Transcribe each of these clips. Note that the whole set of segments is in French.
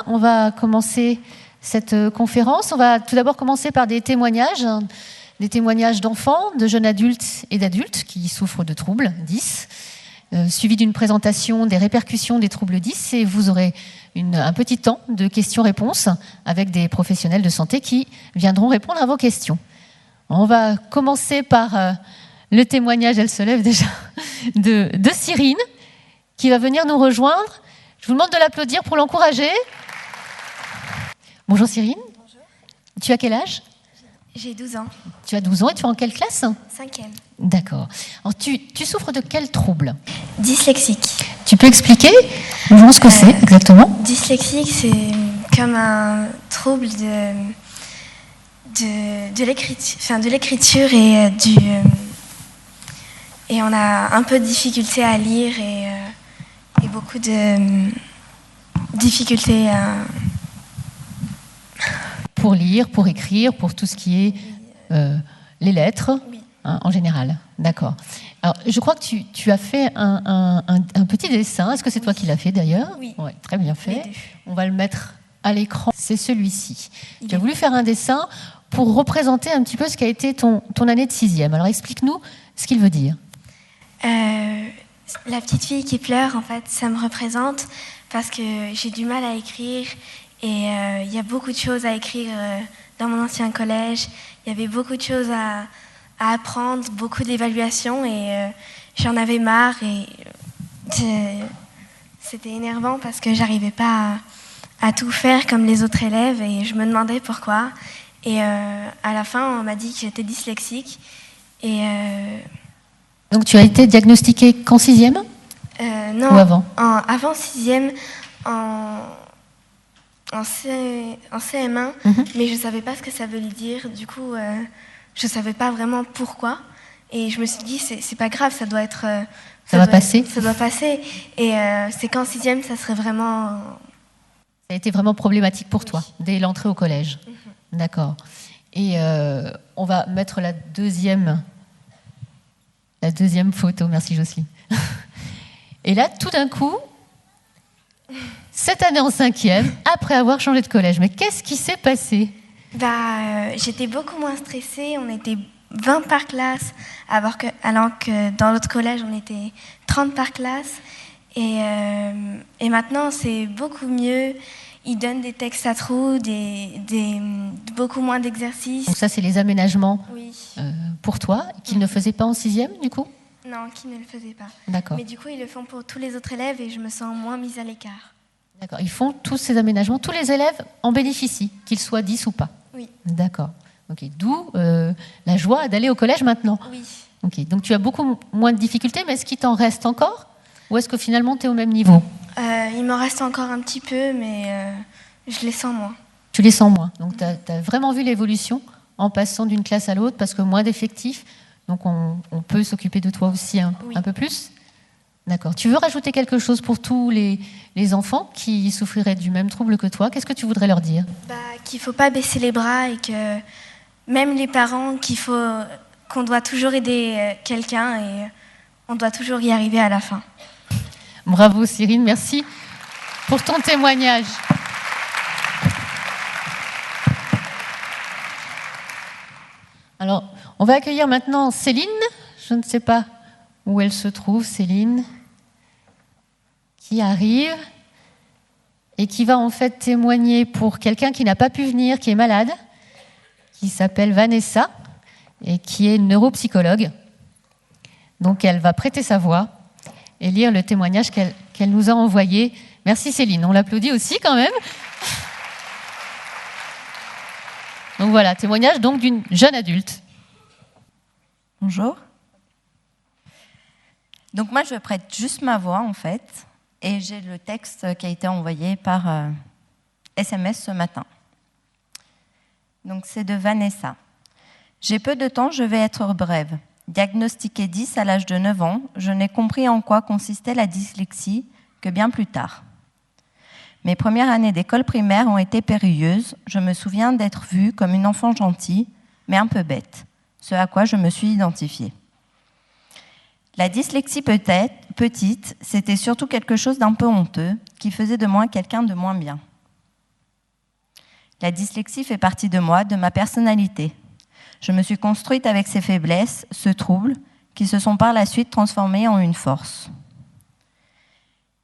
On va commencer cette conférence. On va tout d'abord commencer par des témoignages d'enfants, de jeunes adultes et d'adultes qui souffrent de troubles 10, suivi d'une présentation des répercussions des troubles 10, et vous aurez un petit temps de questions-réponses avec des professionnels de santé qui viendront répondre à vos questions. On va commencer par le témoignage, elle se lève déjà, de Cyrine, qui va venir nous rejoindre. Je vous demande de l'applaudir pour l'encourager. Bonjour Cyrine. Bonjour. Tu as quel âge ? J'ai 12 ans. Tu as 12 ans et tu es en quelle classe ? 5e. D'accord. Alors tu souffres de quel trouble ? Dyslexique. Tu peux expliquer ce que c'est exactement ? Dyslexique, c'est comme un trouble de l'écriture et on a un peu de difficulté à lire et beaucoup de difficultés pour lire, pour écrire, pour tout ce qui est les lettres, oui. En général. D'accord. Alors, je crois que tu as fait un petit dessin. Est-ce que c'est toi qui l'as fait d'ailleurs ? Oui. Ouais, très bien fait. Les deux. On va le mettre à l'écran. C'est celui-ci. Tu as voulu faire un dessin pour représenter un petit peu ce qu'a été ton année de 6e. Alors, explique-nous ce qu'il veut dire. La petite fille qui pleure, en fait, ça me représente parce que j'ai du mal à écrire et il y a beaucoup de choses à écrire dans mon ancien collège. Il y avait beaucoup de choses à apprendre, beaucoup d'évaluations et j'en avais marre et c'était énervant parce que j'arrivais pas à tout faire comme les autres élèves et je me demandais pourquoi. Et à la fin, on m'a dit que j'étais dyslexique et... Donc tu as été diagnostiquée qu'en 6e ? Non, ou avant ? Avant 6e, en CM1, mais je ne savais pas ce que ça voulait dire. Du coup, je ne savais pas vraiment pourquoi. Et je me suis dit, c'est pas grave, ça doit être... Ça va passer ? Ça doit passer. Et c'est qu'en 6e, ça serait vraiment... Ça a été vraiment problématique pour toi, dès l'entrée au collège. D'accord. Et on va mettre la deuxième photo. Merci Jocelyne. Et là, tout d'un coup, cette année en 5e, après avoir changé de collège, mais qu'est-ce qui s'est passé ? J'étais beaucoup moins stressée. On était 20 par classe, alors que dans l'autre collège, on était 30 par classe. Et maintenant, c'est beaucoup mieux. Ils donnent des textes à trous, beaucoup moins d'exercices. Donc ça, c'est les aménagements oui. Pour toi, qu'ils ne faisaient pas en 6e, du coup ? Non, qu'ils ne le faisaient pas. D'accord. Mais du coup, ils le font pour tous les autres élèves et je me sens moins mise à l'écart. D'accord. Ils font tous ces aménagements. Tous les élèves en bénéficient, qu'ils soient 10 ou pas ? Oui. D'accord. Ok. D'où la joie d'aller au collège maintenant ? Oui. Ok. Donc tu as beaucoup moins de difficultés, mais est-ce qu'il t'en reste encore ? Ou est-ce que finalement tu es au même niveau ? Il m'en reste encore un petit peu, mais je les sens moins. Tu les sens moins. Donc tu as vraiment vu l'évolution en passant d'une classe à l'autre, parce que moins d'effectifs, donc on peut s'occuper de toi aussi un peu plus ? D'accord. Tu veux rajouter quelque chose pour tous les enfants qui souffriraient du même trouble que toi ? Qu'est-ce que tu voudrais leur dire ? Qu'il ne faut pas baisser les bras et que même les parents, qu'on doit toujours aider quelqu'un et on doit toujours y arriver à la fin. Bravo Cyrine, merci pour ton témoignage. Alors, on va accueillir maintenant Céline. Je ne sais pas où elle se trouve, Céline, qui arrive et qui va en fait témoigner pour quelqu'un qui n'a pas pu venir, qui est malade, qui s'appelle Vanessa et qui est neuropsychologue. Donc, elle va prêter sa voix et lire le témoignage qu'elle nous a envoyé. Merci Céline, on l'applaudit aussi quand même. Donc voilà, témoignage donc d'une jeune adulte. Bonjour. Donc moi je prête juste ma voix en fait, et j'ai le texte qui a été envoyé par SMS ce matin. Donc c'est de Vanessa. J'ai peu de temps, je vais être brève. Diagnostiquée 10 à l'âge de 9 ans, je n'ai compris en quoi consistait la dyslexie que bien plus tard. Mes premières années d'école primaire ont été périlleuses. Je me souviens d'être vue comme une enfant gentille, mais un peu bête, ce à quoi je me suis identifiée. La dyslexie petite, c'était surtout quelque chose d'un peu honteux, qui faisait de moi quelqu'un de moins bien. La dyslexie fait partie de moi, de ma personnalité. Je me suis construite avec ces faiblesses, ce trouble, qui se sont par la suite transformés en une force.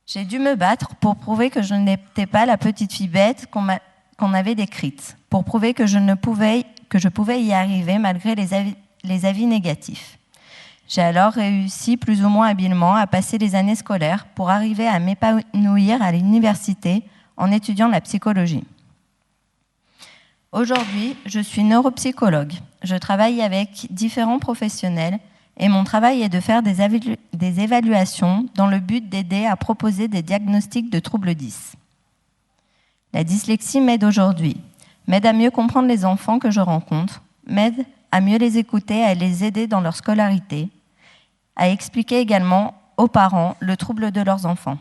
J'ai dû me battre pour prouver que je n'étais pas la petite fille bête qu'on avait décrite, pour prouver que je pouvais y arriver malgré les avis négatifs. J'ai alors réussi plus ou moins habilement à passer les années scolaires pour arriver à m'épanouir à l'université en étudiant la psychologie. Aujourd'hui, je suis neuropsychologue. Je travaille avec différents professionnels et mon travail est de faire des évaluations dans le but d'aider à proposer des diagnostics de troubles 10. La dyslexie m'aide aujourd'hui, m'aide à mieux comprendre les enfants que je rencontre, m'aide à mieux les écouter, à les aider dans leur scolarité, à expliquer également aux parents le trouble de leurs enfants.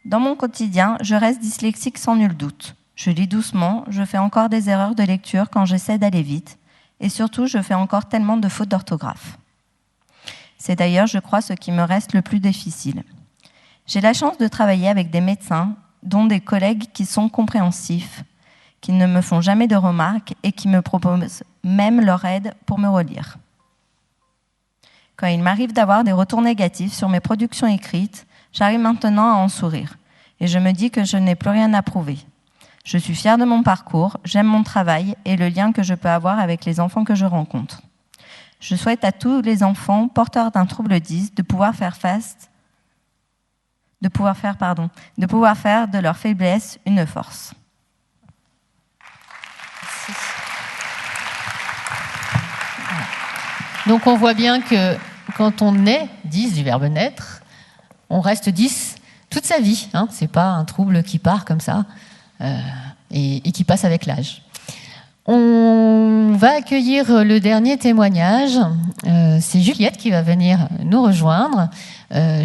Dans mon quotidien, je reste dyslexique sans nul doute. Je lis doucement, je fais encore des erreurs de lecture quand j'essaie d'aller vite, et surtout, je fais encore tellement de fautes d'orthographe. C'est d'ailleurs, je crois, ce qui me reste le plus difficile. J'ai la chance de travailler avec des médecins, dont des collègues qui sont compréhensifs, qui ne me font jamais de remarques et qui me proposent même leur aide pour me relire. Quand il m'arrive d'avoir des retours négatifs sur mes productions écrites, j'arrive maintenant à en sourire, et je me dis que je n'ai plus rien à prouver. Je suis fière de mon parcours, j'aime mon travail et le lien que je peux avoir avec les enfants que je rencontre. Je souhaite à tous les enfants porteurs d'un trouble 10 de pouvoir faire de leur faiblesse une force. Donc on voit bien que quand on naît 10 du verbe naître, on reste 10 toute sa vie. C'est pas un trouble qui part comme ça. Et qui passe avec l'âge. On va accueillir le dernier témoignage. C'est Juliette qui va venir nous rejoindre.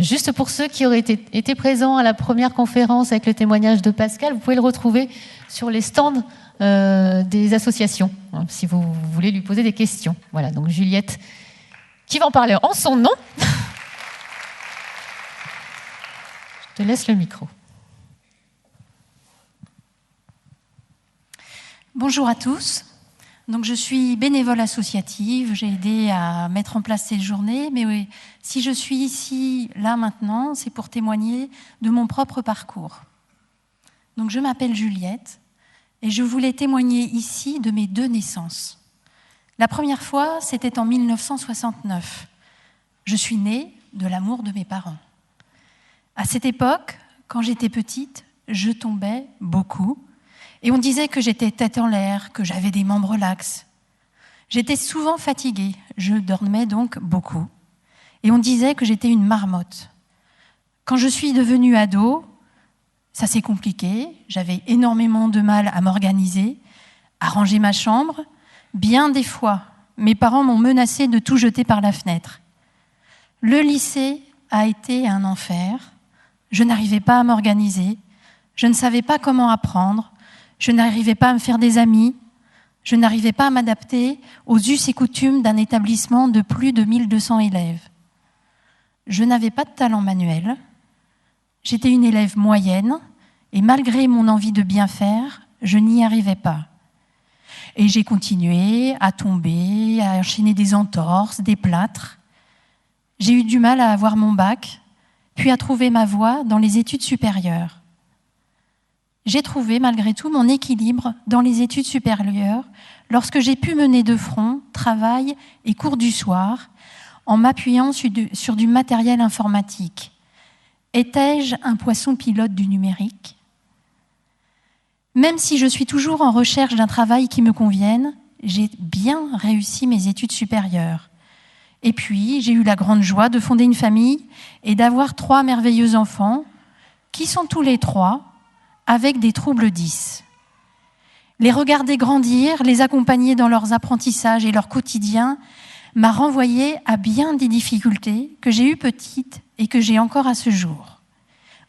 Juste pour ceux qui auraient été présents à la première conférence avec le témoignage de Pascal, vous pouvez le retrouver sur les stands des associations, si vous voulez lui poser des questions. Voilà, donc Juliette qui va en parler en son nom. Je te laisse le micro. Bonjour à tous. Donc, je suis bénévole associative. J'ai aidé à mettre en place cette journée. Mais oui, si je suis ici, là, maintenant, c'est pour témoigner de mon propre parcours. Donc, je m'appelle Juliette et je voulais témoigner ici de mes 2 naissances. La première fois, c'était en 1969. Je suis née de l'amour de mes parents. À cette époque, quand j'étais petite, je tombais beaucoup. Et on disait que j'étais tête en l'air, que j'avais des membres laxes. J'étais souvent fatiguée, je dormais donc beaucoup. Et on disait que j'étais une marmotte. Quand je suis devenue ado, ça s'est compliqué. J'avais énormément de mal à m'organiser, à ranger ma chambre. Bien des fois, mes parents m'ont menacée de tout jeter par la fenêtre. Le lycée a été un enfer. Je n'arrivais pas à m'organiser. Je ne savais pas comment apprendre. Je n'arrivais pas à me faire des amis, je n'arrivais pas à m'adapter aux us et coutumes d'un établissement de plus de 1200 élèves. Je n'avais pas de talent manuel, j'étais une élève moyenne et malgré mon envie de bien faire, je n'y arrivais pas. Et j'ai continué à tomber, à enchaîner des entorses, des plâtres. J'ai eu du mal à avoir mon bac, puis à trouver ma voie dans les études supérieures. J'ai trouvé malgré tout mon équilibre dans les études supérieures lorsque j'ai pu mener de front travail et cours du soir en m'appuyant sur du matériel informatique. Étais-je un poisson pilote du numérique ? Même si je suis toujours en recherche d'un travail qui me convienne, j'ai bien réussi mes études supérieures. Et puis, j'ai eu la grande joie de fonder une famille et d'avoir 3 merveilleux enfants qui sont tous les 3 avec des troubles 10. Les regarder grandir, les accompagner dans leurs apprentissages et leur quotidien m'a renvoyé à bien des difficultés que j'ai eues petites et que j'ai encore à ce jour.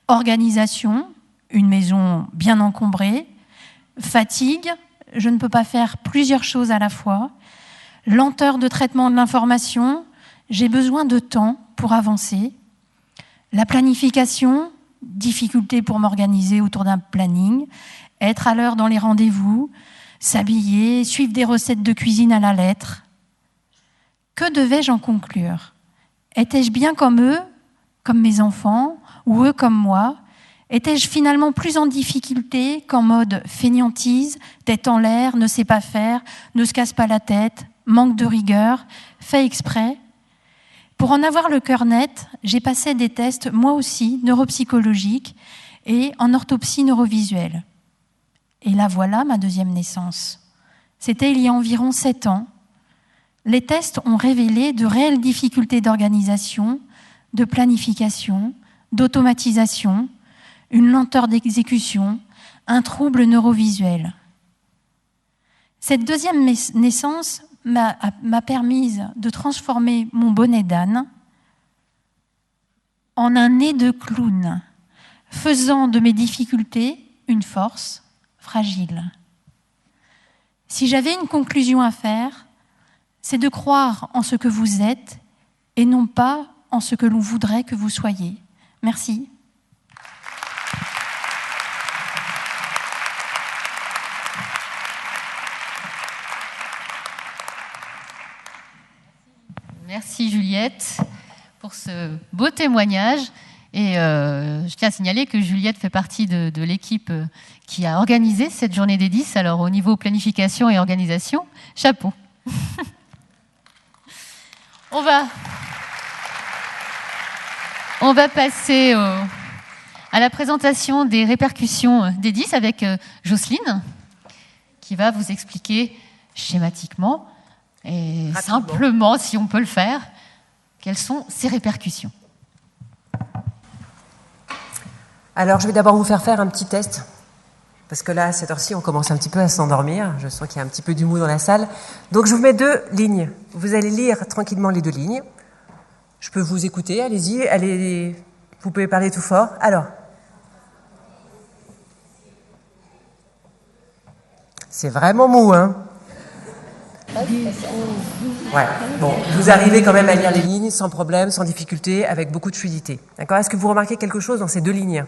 Organisation, une maison bien encombrée, fatigue, je ne peux pas faire plusieurs choses à la fois, lenteur de traitement de l'information, J'ai besoin de temps pour avancer. La planification, difficulté pour m'organiser autour d'un planning, être à l'heure dans les rendez-vous, s'habiller, suivre des recettes de cuisine à la lettre. Que devais-je en conclure? Étais-je bien comme eux, comme mes enfants, ou eux comme moi? Étais-je finalement plus en difficulté qu'en mode fainéantise, tête en l'air, ne sait pas faire, ne se casse pas la tête, manque de rigueur, fait exprès? Pour en avoir le cœur net, j'ai passé des tests, moi aussi, neuropsychologiques et en orthopsie neurovisuelle. Et là, voilà ma deuxième naissance. C'était il y a environ 7 ans. Les tests ont révélé de réelles difficultés d'organisation, de planification, d'automatisation, une lenteur d'exécution, un trouble neurovisuel. Cette deuxième naissance m'a permise de transformer mon bonnet d'âne en un nez de clown, faisant de mes difficultés une force fragile. Si j'avais une conclusion à faire, c'est de croire en ce que vous êtes et non pas en ce que l'on voudrait que vous soyez. Merci. Merci Juliette pour ce beau témoignage. Et je tiens à signaler que Juliette fait partie de l'équipe qui a organisé cette journée des 10. Alors au niveau planification et organisation, chapeau. On va passer à la présentation des répercussions des 10 avec Jocelyne, qui va vous expliquer schématiquement et simplement, si on peut le faire, quelles sont ces répercussions. Alors, je vais d'abord vous faire un petit test, parce que là, à cette heure-ci, on commence un petit peu à s'endormir. Je sens qu'il y a un petit peu d'humour dans la salle. Donc, je vous mets 2 lignes. Vous allez lire tranquillement les 2 lignes. Je peux vous écouter, allez, vous pouvez parler tout fort. Alors, c'est vraiment mou, hein? Ouais, bon, vous arrivez quand même à lire les lignes sans problème, sans difficulté, avec beaucoup de fluidité. D'accord? Est-ce que vous remarquez quelque chose dans ces 2 lignes?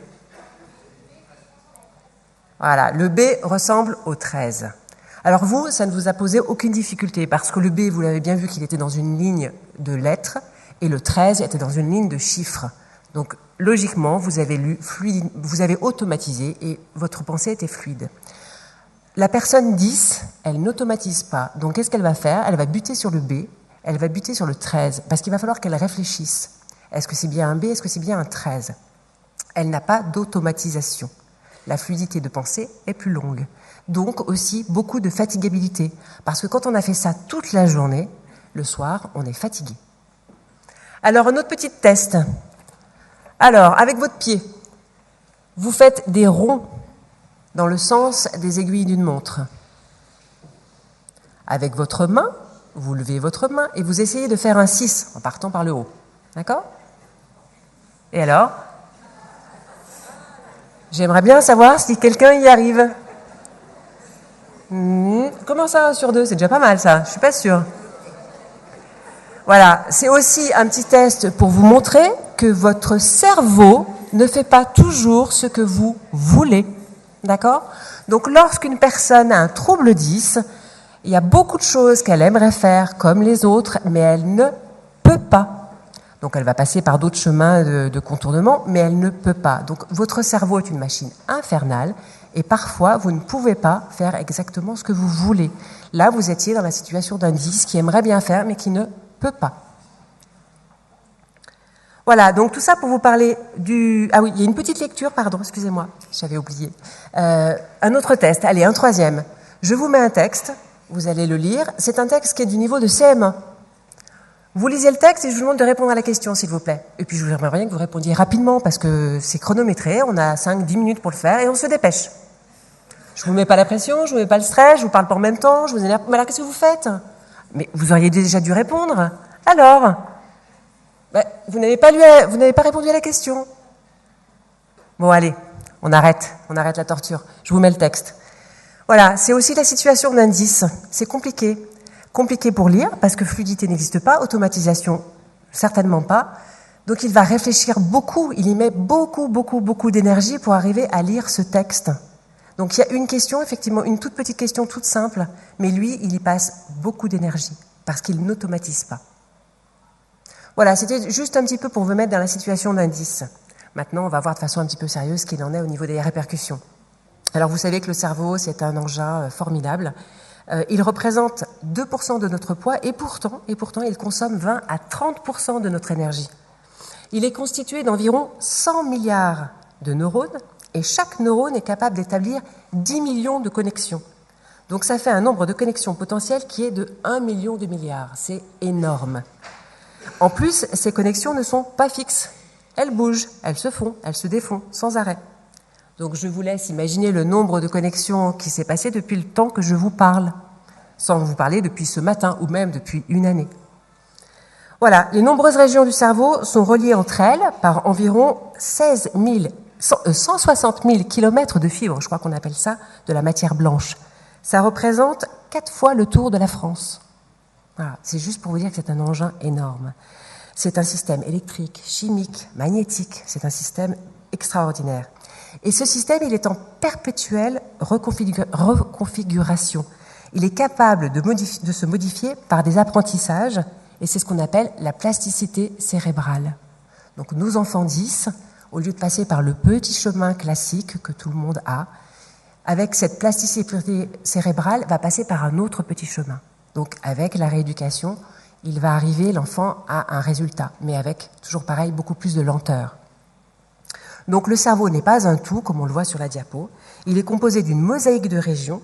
Voilà, le B ressemble au 13. Alors vous, ça ne vous a posé aucune difficulté, parce que le B, vous l'avez bien vu qu'il était dans une ligne de lettres, et le 13 était dans une ligne de chiffres. Donc, logiquement, vous avez lu fluide, vous avez automatisé, et votre pensée était fluide. La personne 10, elle n'automatise pas. Donc, qu'est-ce qu'elle va faire? Elle va buter sur le B, elle va buter sur le 13, parce qu'il va falloir qu'elle réfléchisse. Est-ce que c'est bien un B? Est-ce que c'est bien un 13? Elle n'a pas d'automatisation. La fluidité de pensée est plus longue. Donc, aussi, beaucoup de fatigabilité. Parce que quand on a fait ça toute la journée, le soir, on est fatigué. Alors, un autre petit test. Alors, avec votre pied, vous faites des ronds dans le sens des aiguilles d'une montre. Avec votre main, vous levez votre main et vous essayez de faire un 6 en partant par le haut. D'accord? Et alors? J'aimerais bien savoir si quelqu'un y arrive. Comment ça, 1 sur 2? C'est déjà pas mal, ça. Je suis pas sûre. Voilà, c'est aussi un petit test pour vous montrer que votre cerveau ne fait pas toujours ce que vous voulez. D'accord? Donc, lorsqu'une personne a un trouble 10, il y a beaucoup de choses qu'elle aimerait faire comme les autres, mais elle ne peut pas. Donc, elle va passer par d'autres chemins de contournement, mais elle ne peut pas. Donc, votre cerveau est une machine infernale, et parfois, vous ne pouvez pas faire exactement ce que vous voulez. Là, vous étiez dans la situation d'un 10 qui aimerait bien faire, mais qui ne peut pas. Voilà, donc tout ça pour vous parler du... Ah oui, il y a une petite lecture, pardon, excusez-moi, j'avais oublié. Un autre test, allez, un 3e. Je vous mets un texte, vous allez le lire. C'est un texte qui est du niveau de CM1. Vous lisez le texte et je vous demande de répondre à la question, s'il vous plaît. Et puis je vous aimerais bien que vous répondiez rapidement, parce que c'est chronométré, on a 5-10 minutes pour le faire, et on se dépêche. Je vous mets pas la pression, je vous mets pas le stress, je vous parle pas en même temps, je vous énerve. Mais alors, qu'est-ce que vous faites? Mais vous auriez déjà dû répondre. Alors? Vous n'avez pas répondu à la question. Bon, allez, on arrête la torture. Je vous mets le texte. Voilà, c'est aussi la situation d'un 10. C'est compliqué. Compliqué pour lire, parce que fluidité n'existe pas, automatisation Certainement pas. Donc il va réfléchir beaucoup, il y met beaucoup d'énergie pour arriver à lire ce texte. Donc il y a une question, effectivement, une toute petite question toute simple, mais lui, il y passe beaucoup d'énergie, parce qu'il n'automatise pas. Voilà, c'était juste un petit peu pour vous mettre dans la situation d'un 10. Maintenant, on va voir de façon un petit peu sérieuse ce qu'il en est au niveau des répercussions. Alors vous savez que le cerveau, c'est un engin formidable. Il représente 2% de notre poids et pourtant, il consomme 20 à 30% de notre énergie. Il est constitué d'environ 100 milliards de neurones et chaque neurone est capable d'établir 10 millions de connexions. Donc ça fait un nombre de connexions potentielles qui est de 1 million de milliards. C'est énorme. En plus, ces connexions ne sont pas fixes. Elles bougent, elles se font, elles se défont sans arrêt. Donc je vous laisse imaginer le nombre de connexions qui s'est passé depuis le temps que je vous parle, sans vous parler depuis ce matin ou même depuis une année. Voilà, les nombreuses régions du cerveau sont reliées entre elles par environ 160 000 kilomètres de fibres, je crois qu'on appelle ça, de la matière blanche. Ça représente 4 fois le tour de la France. Voilà, c'est juste pour vous dire que c'est un engin énorme. C'est un système électrique, chimique, magnétique, c'est un système extraordinaire. Et ce système, il est en perpétuelle reconfiguration. Il est capable de se modifier par des apprentissages, et c'est ce qu'on appelle la plasticité cérébrale. Donc nos enfants 10, au lieu de passer par le petit chemin classique que tout le monde a, avec cette plasticité cérébrale, va passer par un autre petit chemin. Donc avec la rééducation, il va arriver, l'enfant, à un résultat, mais avec, toujours pareil, beaucoup plus de lenteur. Donc le cerveau n'est pas un tout, comme on le voit sur la diapo. Il est composé d'une mosaïque de régions,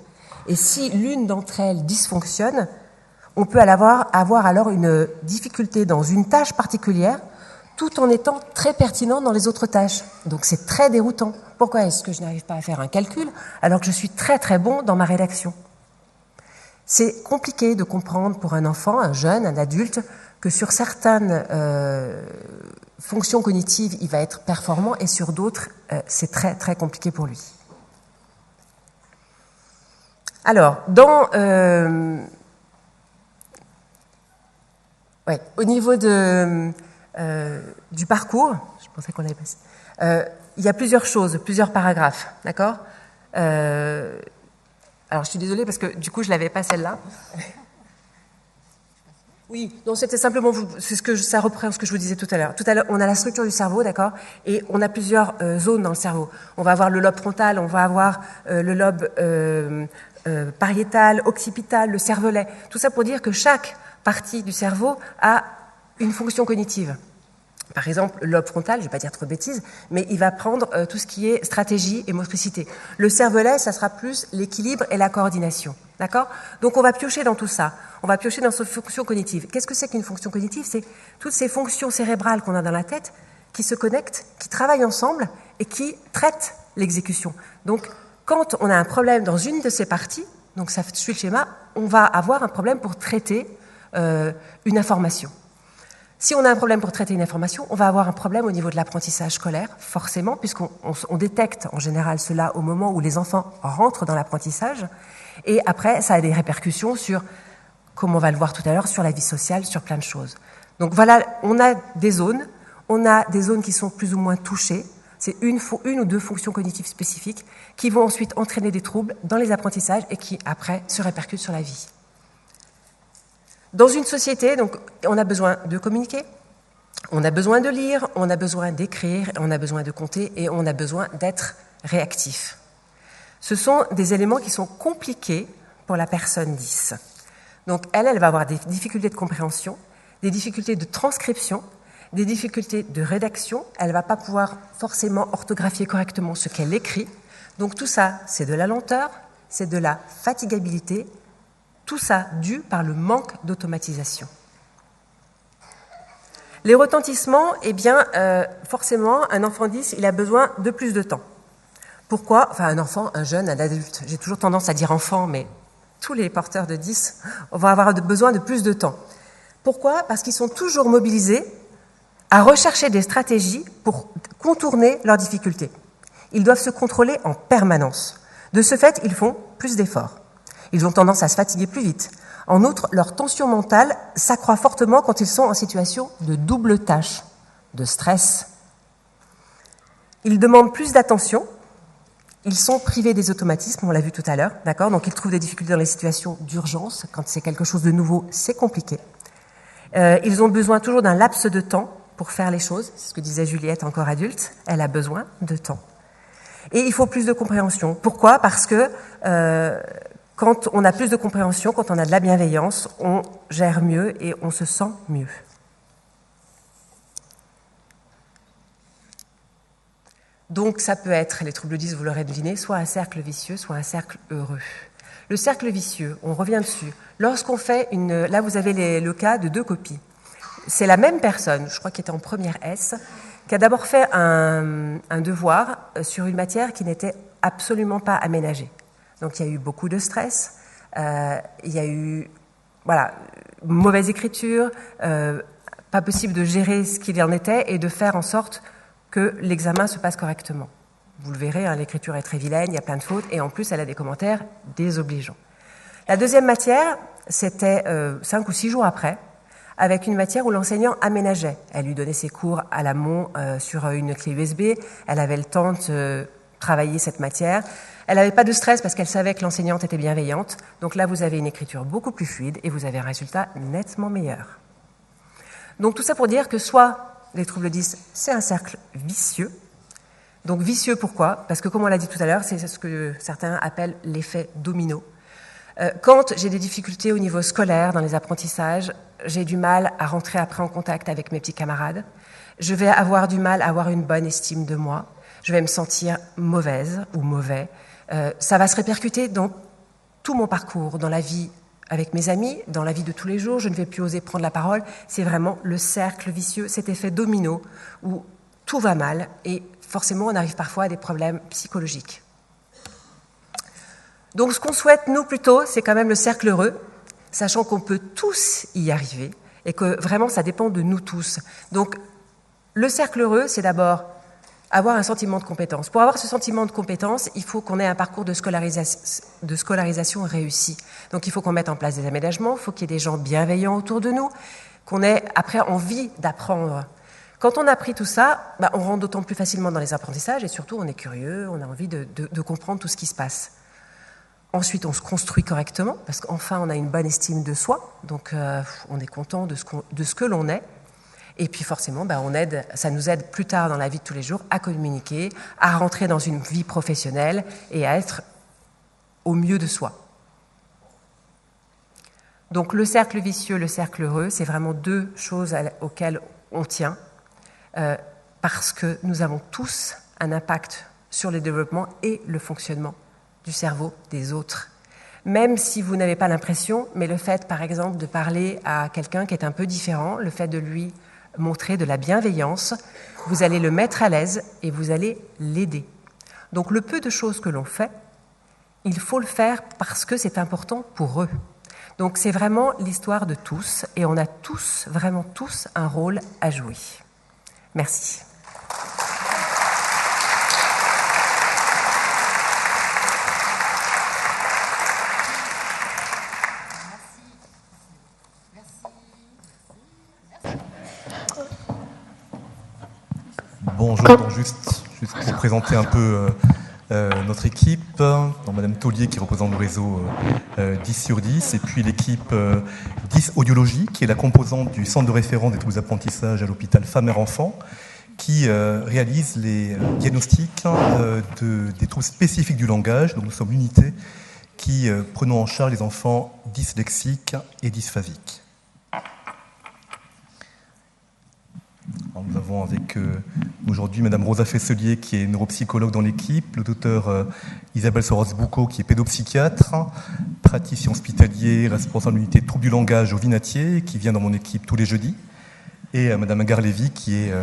et si l'une d'entre elles dysfonctionne, on peut avoir alors une difficulté dans une tâche particulière, tout en étant très pertinent dans les autres tâches. Donc c'est très déroutant. Pourquoi est-ce que je n'arrive pas à faire un calcul alors que je suis très bon dans ma rédaction ? C'est compliqué de comprendre pour un enfant, un jeune, un adulte, que sur certaines fonctions cognitives, il va être performant et sur d'autres, c'est très compliqué pour lui. Alors, au niveau du parcours, je pensais qu'on l'avait passé, il y a plusieurs choses, plusieurs paragraphes, d'accord ? Alors, je suis désolée parce que du coup, je l'avais pas celle-là. Oui, non, c'était simplement, ça reprend ce que je vous disais tout à l'heure. Tout à l'heure, on a la structure du cerveau, d'accord ? Et on a plusieurs zones dans le cerveau. On va avoir le lobe frontal, on va avoir le lobe pariétal, occipital, le cervelet. Tout ça pour dire que chaque partie du cerveau a une fonction cognitive. Par exemple, le lobe frontal, je ne vais pas dire trop de bêtises, mais il va prendre tout ce qui est stratégie et motricité. Le cervelet, ça sera plus l'équilibre et la coordination. D'accord ? Donc on va piocher dans tout ça. On va piocher dans ces fonctions cognitives. Qu'est-ce que c'est qu'une fonction cognitive ? C'est toutes ces fonctions cérébrales qu'on a dans la tête qui se connectent, qui travaillent ensemble et qui traitent l'exécution. Donc quand on a un problème dans une de ces parties, donc ça suit le schéma, on va avoir un problème pour traiter une information. Si on a un problème pour traiter une information, on va avoir un problème au niveau de l'apprentissage scolaire, forcément, puisqu'on détecte en général cela au moment où les enfants rentrent dans l'apprentissage. Et après, ça a des répercussions sur, comme on va le voir tout à l'heure, sur la vie sociale, sur plein de choses. Donc voilà, on a des zones qui sont plus ou moins touchées. C'est une ou deux fonctions cognitives spécifiques qui vont ensuite entraîner des troubles dans les apprentissages et qui, après, se répercutent sur la vie. Dans une société, donc, on a besoin de communiquer, on a besoin de lire, on a besoin d'écrire, on a besoin de compter et on a besoin d'être réactif. Ce sont des éléments qui sont compliqués pour la personne 10. Donc, elle va avoir des difficultés de compréhension, des difficultés de transcription, des difficultés de rédaction. Elle ne va pas pouvoir forcément orthographier correctement ce qu'elle écrit. Donc, tout ça, c'est de la lenteur, c'est de la fatigabilité, tout ça dû par le manque d'automatisation. Les retentissements, forcément, un enfant 10, il a besoin de plus de temps. Pourquoi ? Enfin, un enfant, un jeune, un adulte. J'ai toujours tendance à dire enfant, mais tous les porteurs de 10 vont avoir besoin de plus de temps. Pourquoi ? Parce qu'ils sont toujours mobilisés à rechercher des stratégies pour contourner leurs difficultés. Ils doivent se contrôler en permanence. De ce fait, ils font plus d'efforts. Ils ont tendance à se fatiguer plus vite. En outre, leur tension mentale s'accroît fortement quand ils sont en situation de double tâche, de stress. Ils demandent plus d'attention, ils sont privés des automatismes, on l'a vu tout à l'heure, d'accord ? Donc ils trouvent des difficultés dans les situations d'urgence, quand c'est quelque chose de nouveau, c'est compliqué. Ils ont besoin toujours d'un laps de temps pour faire les choses, c'est ce que disait Juliette, encore adulte, elle a besoin de temps. Et il faut plus de compréhension. Pourquoi ? Parce que quand on a plus de compréhension, quand on a de la bienveillance, on gère mieux et on se sent mieux. Donc ça peut être, les troubles 10, vous l'aurez deviné, soit un cercle vicieux, soit un cercle heureux. Le cercle vicieux, on revient dessus. Lorsqu'on fait une... Là, vous avez le cas de 2 copies. C'est la même personne, je crois qu'elle était en première S, qui a d'abord fait un devoir sur une matière qui n'était absolument pas aménagée. Donc il y a eu beaucoup de stress, il y a eu mauvaise écriture, pas possible de gérer ce qu'il en était et de faire en sorte que l'examen se passe correctement. Vous le verrez, hein, l'écriture est très vilaine, il y a plein de fautes, et en plus, elle a des commentaires désobligeants. La deuxième matière, c'était 5 ou 6 jours après, avec une matière où l'enseignant aménageait. Elle lui donnait ses cours à l'amont sur une clé USB, elle avait le temps de travailler cette matière. Elle n'avait pas de stress parce qu'elle savait que l'enseignante était bienveillante. Donc là, vous avez une écriture beaucoup plus fluide et vous avez un résultat nettement meilleur. Donc tout ça pour dire que soit les troubles 10, c'est un cercle vicieux. Donc vicieux, pourquoi ? Parce que comme on l'a dit tout à l'heure, c'est ce que certains appellent l'effet domino. Quand j'ai des difficultés au niveau scolaire, dans les apprentissages, j'ai du mal à rentrer après en contact avec mes petits camarades. Je vais avoir du mal à avoir une bonne estime de moi. Je vais me sentir mauvaise ou mauvais. Ça va se répercuter dans tout mon parcours, dans la vie avec mes amis, dans la vie de tous les jours. Je ne vais plus oser prendre la parole. C'est vraiment le cercle vicieux, cet effet domino où tout va mal et forcément on arrive parfois à des problèmes psychologiques. Donc ce qu'on souhaite, nous, plutôt, c'est quand même le cercle heureux, sachant qu'on peut tous y arriver et que vraiment ça dépend de nous tous. Donc le cercle heureux, c'est d'abord avoir un sentiment de compétence. Pour avoir ce sentiment de compétence, il faut qu'on ait un parcours de scolarisation réussi. Donc il faut qu'on mette en place des aménagements, il faut qu'il y ait des gens bienveillants autour de nous, qu'on ait après envie d'apprendre. Quand on a appris tout ça, on rentre d'autant plus facilement dans les apprentissages et surtout on est curieux, on a envie de comprendre tout ce qui se passe. Ensuite, on se construit correctement parce qu'enfin on a une bonne estime de soi, donc on est content de ce que l'on est. Et puis forcément, ça nous aide plus tard dans la vie de tous les jours à communiquer, à rentrer dans une vie professionnelle et à être au mieux de soi. Donc le cercle vicieux, le cercle heureux, c'est vraiment 2 choses auxquelles on tient parce que nous avons tous un impact sur le développement et le fonctionnement du cerveau des autres. Même si vous n'avez pas l'impression, mais le fait, par exemple, de parler à quelqu'un qui est un peu différent, le fait de lui montrer de la bienveillance, vous allez le mettre à l'aise et vous allez l'aider. Donc le peu de choses que l'on fait, il faut le faire parce que c'est important pour eux. Donc c'est vraiment l'histoire de tous et on a tous, vraiment tous, un rôle à jouer. Merci. Bonjour, donc juste pour présenter un peu notre équipe, donc Madame Taulier qui représente le réseau 10 sur 10, et puis l'équipe 10 Audiologie, qui est la composante du centre de référence des troubles d'apprentissage à l'hôpital Femmes-Mères-Enfants, qui réalise les diagnostics des troubles spécifiques du langage. Donc nous sommes l'unité qui prenons en charge les enfants dyslexiques et dysphasiques. Alors, nous avons avec aujourd'hui Madame Rosa Fesselier qui est neuropsychologue dans l'équipe, le docteur Isabelle Soros-Boucaud qui est pédopsychiatre, praticien hospitalier, responsable de l'unité troubles du langage au Vinatier, qui vient dans mon équipe tous les jeudis, et Madame Agar Lévy qui est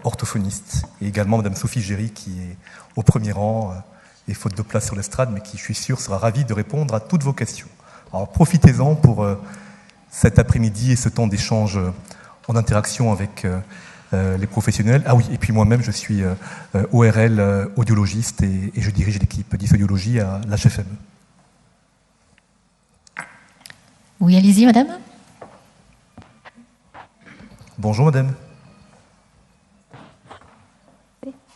orthophoniste, et également Madame Sophie Géry qui est au premier rang et faute de place sur l'estrade, mais qui, je suis sûr, sera ravie de répondre à toutes vos questions. Alors profitez-en pour cet après-midi et ce temps d'échange en interaction avec les professionnels. Ah oui, et puis moi-même, je suis ORL audiologiste et je dirige l'équipe 10 Audiologie à l'HFM. Oui, allez-y, madame. Bonjour, madame.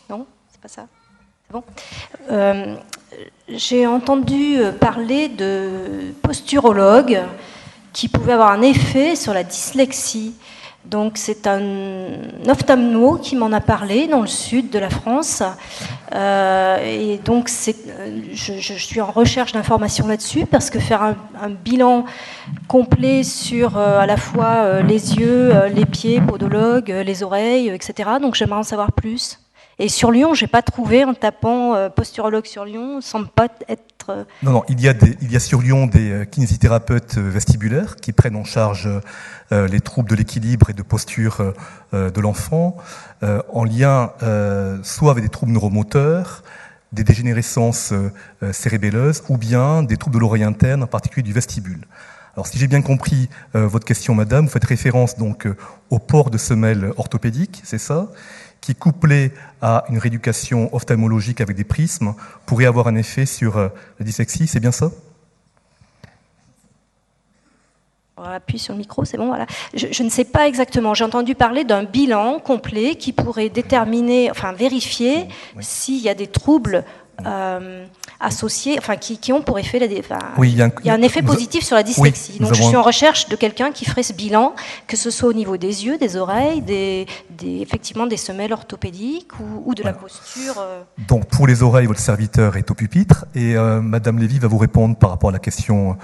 Non, c'est pas ça. C'est bon. J'ai entendu parler de posturologues qui pouvaient avoir un effet sur la dyslexie. Donc c'est un ophtalmo qui m'en a parlé dans le sud de la France. Et donc je suis en recherche d'informations là-dessus parce que faire un bilan complet sur à la fois les yeux, les pieds, podologue, les oreilles, etc. Donc j'aimerais en savoir plus. Et sur Lyon, je n'ai pas trouvé, en tapant posturologue sur Lyon, ça ne semble pas être... Non, il y a sur Lyon des kinésithérapeutes vestibulaires qui prennent en charge les troubles de l'équilibre et de posture de l'enfant, en lien soit avec des troubles neuromoteurs, des dégénérescences cérébelleuses, ou bien des troubles de l'oreille interne, en particulier du vestibule. Alors, si j'ai bien compris votre question, madame, vous faites référence donc au port de semelles orthopédiques, c'est ça, qui, couplé à une rééducation ophtalmologique avec des prismes, pourrait avoir un effet sur la dyslexie, c'est bien ça ? On appuie sur le micro, c'est bon, voilà. Je ne sais pas exactement. J'ai entendu parler d'un bilan complet qui pourrait déterminer, enfin vérifier s'il y a des troubles associés, enfin qui ont pour effet il y a un effet positif sur la dyslexie. Oui, donc je suis en recherche de quelqu'un qui ferait ce bilan, que ce soit au niveau des yeux, des oreilles, effectivement des semelles orthopédiques ou de la posture. Donc pour les oreilles, votre serviteur est au pupitre et Madame Lévy va vous répondre par rapport à la question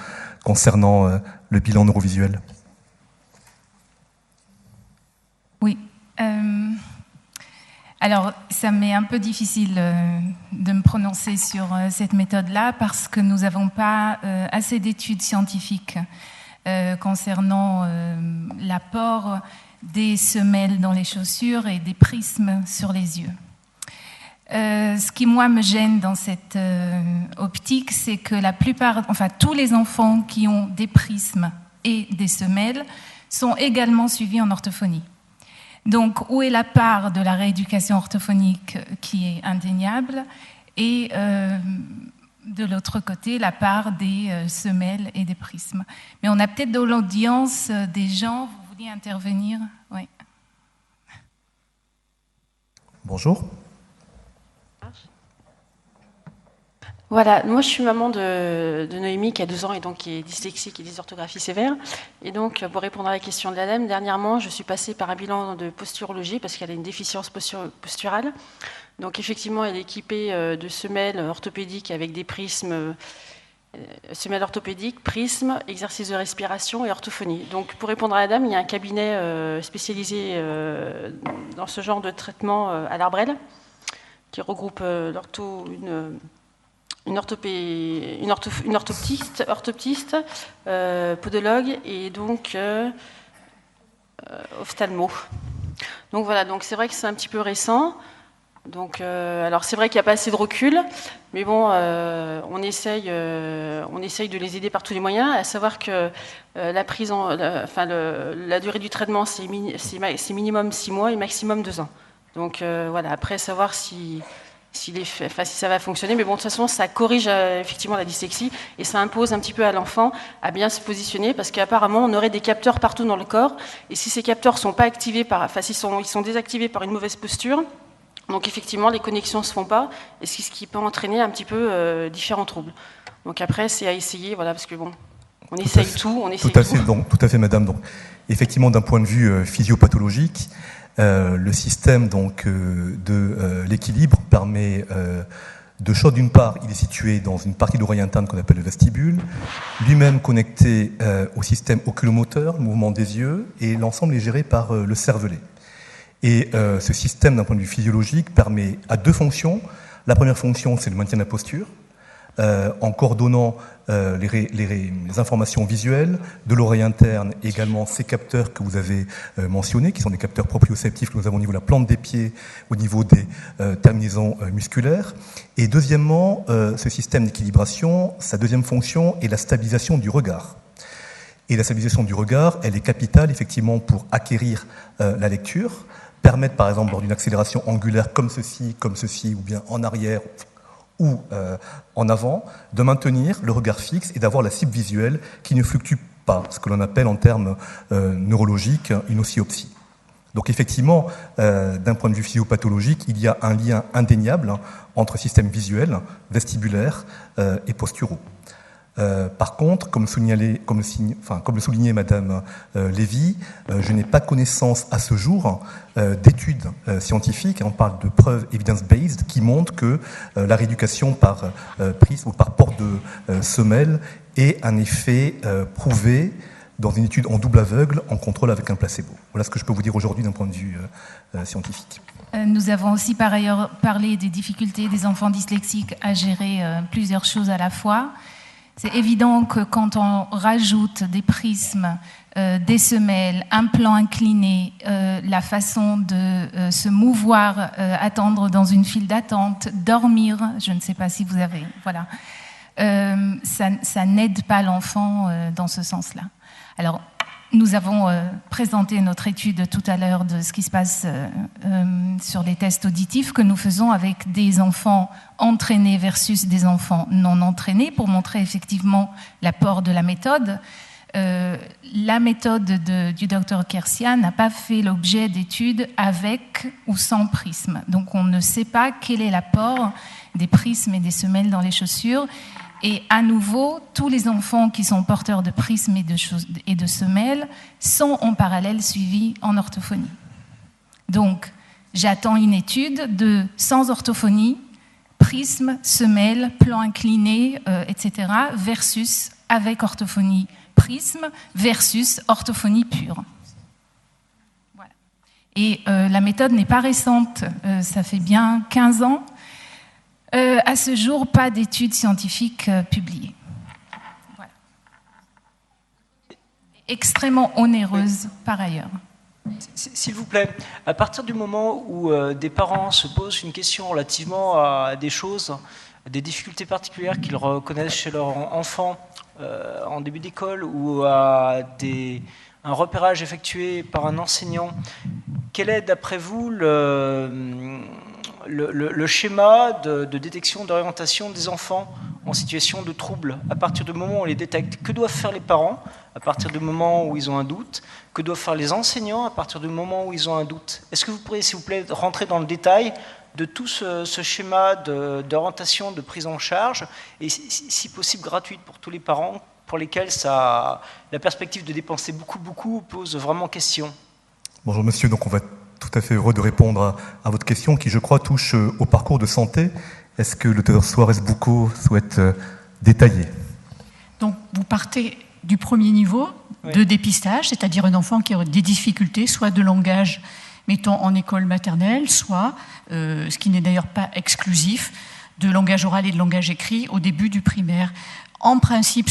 concernant le bilan neurovisuel. Oui. Alors, ça m'est un peu difficile de me prononcer sur cette méthode-là parce que nous n'avons pas assez d'études scientifiques concernant l'apport des semelles dans les chaussures et des prismes sur les yeux. Ce qui, moi, me gêne dans cette optique, c'est que tous les enfants qui ont des prismes et des semelles sont également suivis en orthophonie. Donc, où est la part de la rééducation orthophonique qui est indéniable et de l'autre côté, la part des semelles et des prismes. Mais on a peut-être dans l'audience des gens, vous vouliez intervenir ? Oui. Bonjour. Voilà, moi je suis maman de Noémie qui a 2 ans et donc qui est dyslexique et dysorthographie sévère. Et donc pour répondre à la question de la dame, dernièrement je suis passée par un bilan de posturologie parce qu'elle a une déficience posturale. Donc effectivement elle est équipée de semelles orthopédiques avec des prismes, semelles orthopédiques, prismes, exercices de respiration et orthophonie. Donc pour répondre à la dame, il y a un cabinet spécialisé dans ce genre de traitement à l'Arbrel qui regroupe une orthoptiste, podologue et donc ophtalmo. Donc voilà, donc c'est vrai que c'est un petit peu récent. Donc, alors c'est vrai qu'il n'y a pas assez de recul, mais bon, on essaye de les aider par tous les moyens. À savoir que la durée du traitement c'est minimum 6 mois et maximum 2 ans. Donc voilà, après savoir si ça va fonctionner, mais bon, de toute façon, ça corrige effectivement la dyslexie et ça impose un petit peu à l'enfant à bien se positionner parce qu'apparemment, on aurait des capteurs partout dans le corps et si ces capteurs sont pas activés ils sont désactivés par une mauvaise posture, donc effectivement, les connexions ne se font pas et c'est ce qui peut entraîner un petit peu différents troubles. Donc après, c'est à essayer, voilà, parce que bon, on essaye tout. Tout à fait, madame. Donc, effectivement, d'un point de vue physiopathologique, le système donc de l'équilibre permet deux choses. D'une part, il est situé dans une partie de l'oreille interne qu'on appelle le vestibule, lui-même connecté au système oculomoteur, le mouvement des yeux, et l'ensemble est géré par le cervelet. Et ce système, d'un point de vue physiologique, permet à 2 fonctions. La première fonction, c'est le maintien de la posture, en coordonnant les informations visuelles de l'oreille interne et également ces capteurs que vous avez mentionnés, qui sont des capteurs proprioceptifs que nous avons au niveau de la plante des pieds, au niveau des terminaisons musculaires. Et deuxièmement, ce système d'équilibration, sa deuxième fonction est la stabilisation du regard. Et la stabilisation du regard, elle est capitale effectivement pour acquérir la lecture, permettre par exemple lors d'une accélération angulaire comme ceci, ou bien en arrière, ou en avant, de maintenir le regard fixe et d'avoir la cible visuelle qui ne fluctue pas ce que l'on appelle en termes neurologiques une oscillopsie. Donc effectivement, d'un point de vue physiopathologique, il y a un lien indéniable entre systèmes visuels, vestibulaires et posturaux. Par contre, comme le soulignait Madame Lévy, je n'ai pas connaissance à ce jour d'études scientifiques, on parle de preuves evidence-based, qui montrent que la rééducation par prisme ou par porte de semelle ait un effet prouvé dans une étude en double aveugle, en contrôle avec un placebo. Voilà ce que je peux vous dire aujourd'hui d'un point de vue scientifique. Nous avons aussi par ailleurs parlé des difficultés des enfants dyslexiques à gérer plusieurs choses à la fois. C'est évident que quand on rajoute des prismes, des semelles, un plan incliné, la façon de se mouvoir, attendre dans une file d'attente, dormir, je ne sais pas si vous avez... Voilà. Ça n'aide pas l'enfant dans ce sens-là. Alors, nous avons présenté notre étude tout à l'heure de ce qui se passe sur les tests auditifs que nous faisons avec des enfants entraînés versus des enfants non entraînés pour montrer effectivement l'apport de la méthode. La méthode du Dr Kersia n'a pas fait l'objet d'études avec ou sans prisme. Donc on ne sait pas quel est l'apport des prismes et des semelles dans les chaussures. Et à nouveau, tous les enfants qui sont porteurs de prismes et de semelles sont en parallèle suivis en orthophonie. Donc, j'attends une étude de sans orthophonie, prisme, semelle, plan incliné, etc., versus avec orthophonie prisme, versus orthophonie pure. Voilà. Et la méthode n'est pas récente, ça fait bien 15 ans. À ce jour, pas d'études scientifiques publiées. Voilà. Extrêmement onéreuse par ailleurs. S'il vous plaît, à partir du moment où des parents se posent une question relativement à des choses, des difficultés particulières qu'ils reconnaissent chez leur enfant en début d'école ou à un repérage effectué par un enseignant, quel est d'après vous le schéma de détection d'orientation des enfants en situation de trouble à partir du moment où on les détecte? Que doivent faire les parents à partir du moment où ils ont un doute? Que doivent faire les enseignants à partir du moment où ils ont un doute? Est-ce que vous pourriez, s'il vous plaît, rentrer dans le détail de tout ce schéma d'orientation, de prise en charge, et si possible gratuite pour tous les parents pour lesquels la perspective de dépenser beaucoup pose vraiment question? Bonjour monsieur, donc on va être tout à fait heureux de répondre à votre question qui, je crois, touche au parcours de santé. Est-ce que le Dr Suarez-Bucco souhaite détailler? Donc, vous partez du premier niveau de dépistage, c'est-à-dire un enfant qui a des difficultés, soit de langage, mettons en école maternelle, soit, ce qui n'est d'ailleurs pas exclusif, de langage oral et de langage écrit au début du primaire. En principe,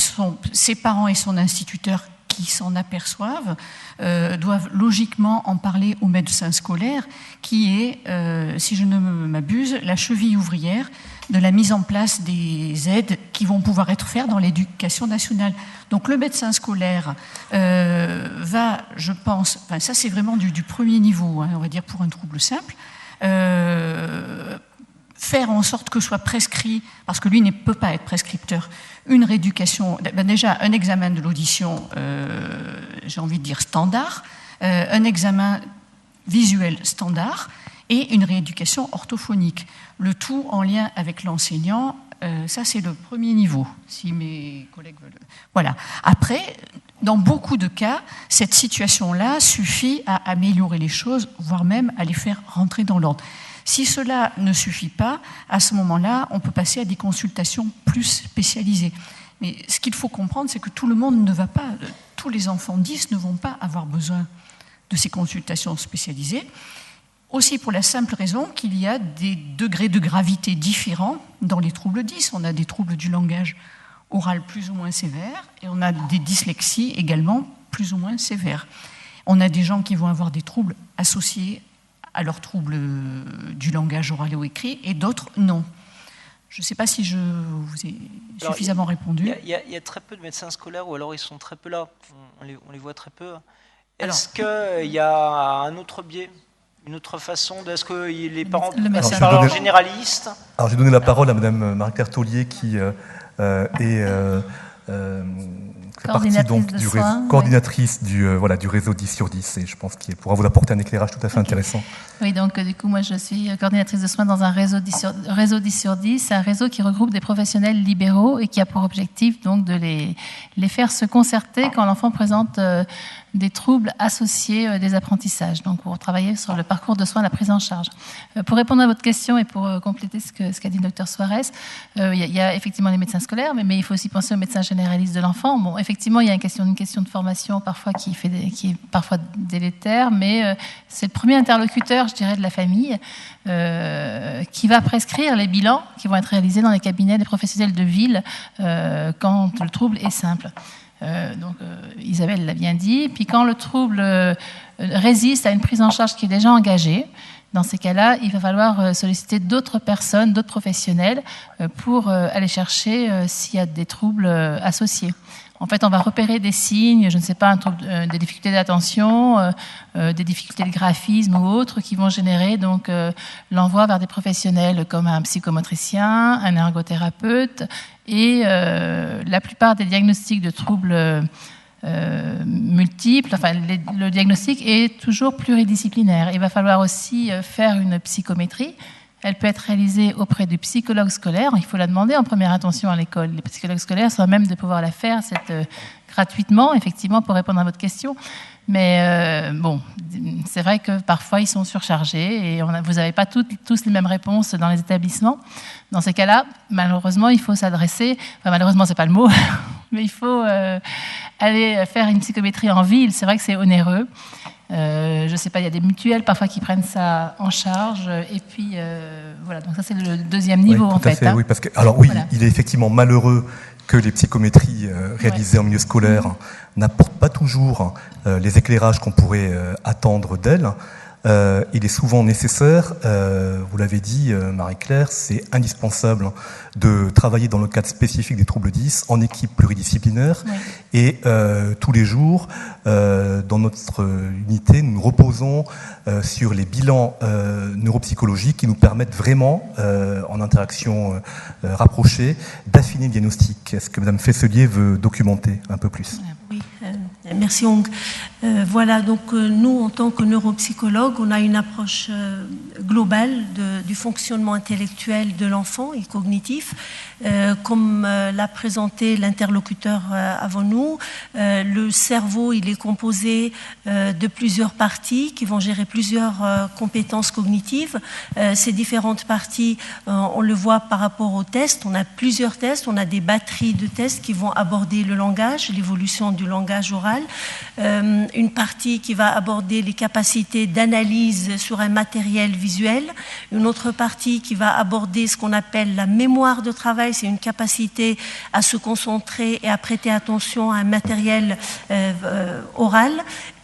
ses parents et son instituteur qui s'en aperçoivent doivent logiquement en parler au médecin scolaire qui est, si je ne m'abuse, la cheville ouvrière de la mise en place des aides qui vont pouvoir être faites dans l'éducation nationale. Donc le médecin scolaire va, je pense, enfin ça c'est vraiment du premier niveau, hein, on va dire pour un trouble simple, faire en sorte que soit prescrit, parce que lui ne peut pas être prescripteur, une rééducation, déjà un examen de l'audition, j'ai envie de dire standard, un examen visuel standard et une rééducation orthophonique. Le tout en lien avec l'enseignant, ça c'est le premier niveau, si mes collègues veulent. Voilà. Après, dans beaucoup de cas, cette situation-là suffit à améliorer les choses, voire même à les faire rentrer dans l'ordre. Si cela ne suffit pas, à ce moment-là, on peut passer à des consultations plus spécialisées. Mais ce qu'il faut comprendre, c'est que tout le monde ne va pas, tous les enfants 10 ne vont pas avoir besoin de ces consultations spécialisées. Aussi pour la simple raison qu'il y a des degrés de gravité différents dans les troubles 10. On a des troubles du langage oral plus ou moins sévères et on a des dyslexies également plus ou moins sévères. On a des gens qui vont avoir des troubles associés à leurs troubles du langage oral ou écrit, et d'autres non. Je ne sais pas si je vous ai suffisamment répondu. Il y a très peu de médecins scolaires, ou alors ils sont très peu là, on les voit très peu. Est-ce qu'il y a un autre biais, une autre façon, est-ce que les parents parlent généralistes? Alors j'ai donné la parole à Madame Marie-Claire Taulier qui est fait partie donc coordinatrice du réseau 10 sur 10 et je pense qu'elle pourra vous apporter un éclairage tout à fait intéressant. Oui, donc du coup, moi je suis coordinatrice de soins dans un réseau 10 sur 10. C'est un réseau qui regroupe des professionnels libéraux et qui a pour objectif donc de les faire se concerter quand l'enfant présente des troubles associés des apprentissages. Donc pour travailler sur le parcours de soins, la prise en charge. Pour répondre à votre question et pour compléter ce qu'a dit le docteur Suarez, il y a effectivement les médecins scolaires, mais il faut aussi penser aux médecins généralistes de l'enfant. Bon, effectivement, il y a une question de formation parfois qui est parfois délétère, mais c'est le premier interlocuteur, je dirais, de la famille qui va prescrire les bilans qui vont être réalisés dans les cabinets des professionnels de ville quand le trouble est simple. Isabelle l'a bien dit. Puis quand le trouble résiste à une prise en charge qui est déjà engagée, dans ces cas-là, il va falloir solliciter d'autres personnes, d'autres professionnels pour aller chercher s'il y a des troubles associés. En fait, on va repérer des signes, je ne sais pas, des difficultés d'attention, des difficultés de graphisme ou autres qui vont générer donc l'envoi vers des professionnels comme un psychomotricien, un ergothérapeute et la plupart des diagnostics de troubles multiples. Enfin, le diagnostic est toujours pluridisciplinaire. Il va falloir aussi faire une psychométrie. Elle peut être réalisée auprès du psychologue scolaire. Il faut la demander en première intention à l'école. Les psychologues scolaires sont à même de pouvoir la faire gratuitement, effectivement, pour répondre à votre question. Mais c'est vrai que parfois, ils sont surchargés et vous n'avez pas tous les mêmes réponses dans les établissements. Dans ces cas-là, malheureusement, il faut s'adresser... Enfin, malheureusement, ce n'est pas le mot, mais il faut aller faire une psychométrie en ville. C'est vrai que c'est onéreux. Je ne sais pas, il y a des mutuelles parfois qui prennent ça en charge. Et puis, voilà, donc ça, c'est le deuxième niveau, oui, en fait. Oui, parce que, alors oui, voilà. Il est effectivement malheureux que les psychométries réalisées en milieu scolaire n'apportent pas toujours les éclairages qu'on pourrait attendre d'elles. Il est souvent nécessaire, vous l'avez dit Marie-Claire, c'est indispensable de travailler dans le cadre spécifique des troubles 10 en équipe pluridisciplinaire et tous les jours dans notre unité nous reposons sur les bilans neuropsychologiques qui nous permettent vraiment en interaction rapprochée d'affiner le diagnostic. Est-ce que Madame Fesselier veut documenter un peu plus ? Oui, merci Hong. Voilà, donc nous, en tant que neuropsychologues, on a une approche globale du fonctionnement intellectuel de l'enfant et cognitif. Comme l'a présenté l'interlocuteur avant nous, le cerveau, il est composé de plusieurs parties qui vont gérer plusieurs compétences cognitives. Ces différentes parties, on le voit par rapport aux tests. On a plusieurs tests, on a des batteries de tests qui vont aborder le langage, l'évolution du langage oral. Une partie qui va aborder les capacités d'analyse sur un matériel visuel, une autre partie qui va aborder ce qu'on appelle la mémoire de travail, c'est une capacité à se concentrer et à prêter attention à un matériel oral,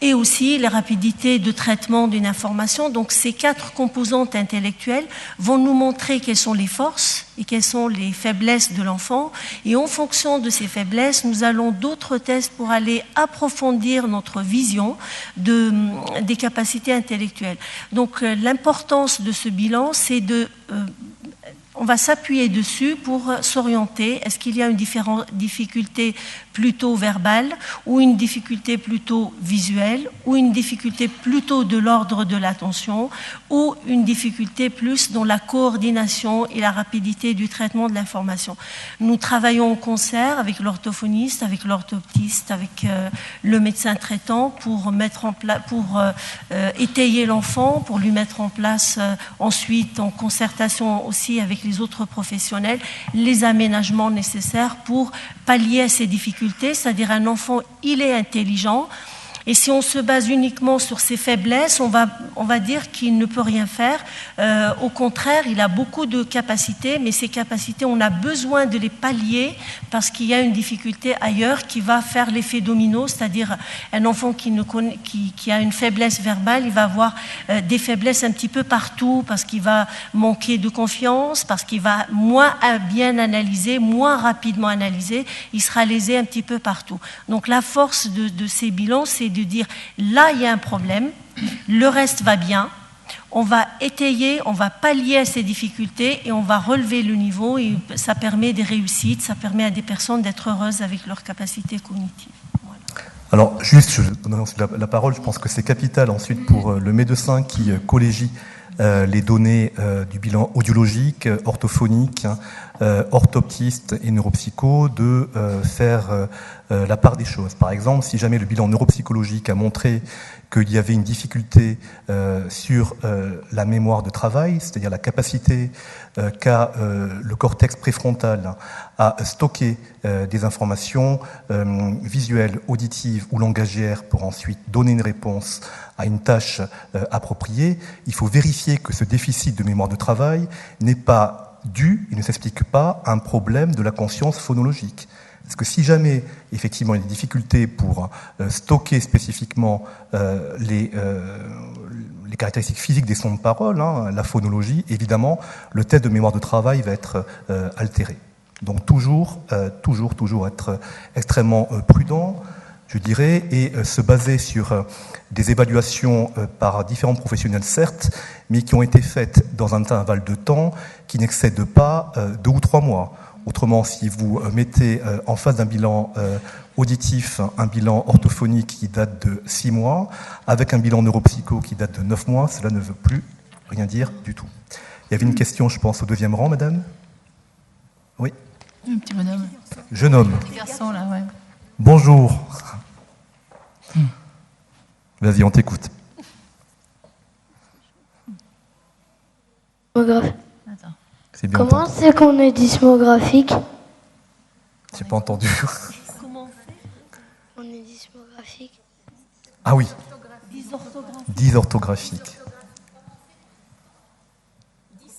et aussi les rapidités de traitement d'une information. Donc ces 4 composantes intellectuelles vont nous montrer quelles sont les forces et quelles sont les faiblesses de l'enfant. Et en fonction de ces faiblesses, nous allons d'autres tests pour aller approfondir notre vision des capacités intellectuelles. Donc l'importance de ce bilan, c'est on va s'appuyer dessus pour s'orienter. Est-ce qu'il y a une difficulté plutôt verbale ou une difficulté plutôt visuelle ou une difficulté plutôt de l'ordre de l'attention ou une difficulté plus dans la coordination et la rapidité du traitement de l'information. Nous travaillons en concert avec l'orthophoniste, avec l'orthoptiste, avec le médecin traitant pour étayer l'enfant, pour lui mettre en place ensuite en concertation aussi avec les autres professionnels, les aménagements nécessaires pour pallier à ces difficultés, c'est-à-dire un enfant, il est intelligent, et si on se base uniquement sur ses faiblesses, on va dire qu'il ne peut rien faire. Au contraire, il a beaucoup de capacités, mais ces capacités, on a besoin de les pallier parce qu'il y a une difficulté ailleurs qui va faire l'effet domino, c'est-à-dire un enfant qui a une faiblesse verbale, il va avoir des faiblesses un petit peu partout parce qu'il va manquer de confiance, parce qu'il va moins bien analyser, moins rapidement analyser, il sera lésé un petit peu partout. Donc la force de ces bilans, c'est de dire là il y a un problème, le reste va bien, on va étayer, on va pallier à ces difficultés et on va relever le niveau et ça permet des réussites, ça permet à des personnes d'être heureuses avec leurs capacités cognitives. Voilà. Alors, juste, je donne ensuite la parole, je pense que c'est capital ensuite pour le médecin qui collégie les données du bilan audiologique, orthophonique, orthoptiste et neuropsycho, de faire la part des choses. Par exemple, si jamais le bilan neuropsychologique a montré qu'il y avait une difficulté sur la mémoire de travail, c'est-à-dire la capacité qu'a le cortex préfrontal à stocker des informations visuelles, auditives ou langagières pour ensuite donner une réponse à une tâche appropriée, il faut vérifier que ce déficit de mémoire de travail n'est pas dû, il ne s'explique pas, à un problème de la conscience phonologique. Parce que si jamais, effectivement, il y a des difficultés pour stocker spécifiquement les caractéristiques physiques des sons de parole, la phonologie, évidemment, le test de mémoire de travail va être altéré. Donc toujours être extrêmement prudent, je dirais, et se baser sur des évaluations par différents professionnels, certes, mais qui ont été faites dans un intervalle de temps qui n'excède pas 2 ou 3 mois. Autrement, si vous mettez en face d'un bilan auditif, un bilan orthophonique qui date de 6 mois, avec un bilan neuropsycho qui date de 9 mois, cela ne veut plus rien dire du tout. Il y avait une question, je pense, au 2e rang, madame. Oui. Un petit bonhomme. Jeune homme. Petit garçon, là, ouais. Bonjour. Vas-y, on t'écoute. C'est bien Comment entendu. c'est qu'on est dysmographique? J'ai pas entendu. Comment on est dysmographique? Ah oui. Dysorthographique.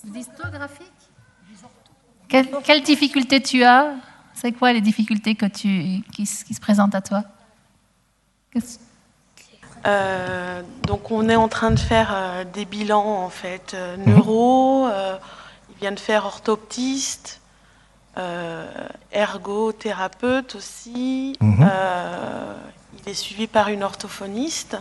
Dystographique. Quelle difficulté tu as? C'est quoi les difficultés qui se présentent à toi? Donc on est en train de faire des bilans en fait neuro. Il vient de faire orthoptiste, ergothérapeute aussi. Il est suivi par une orthophoniste.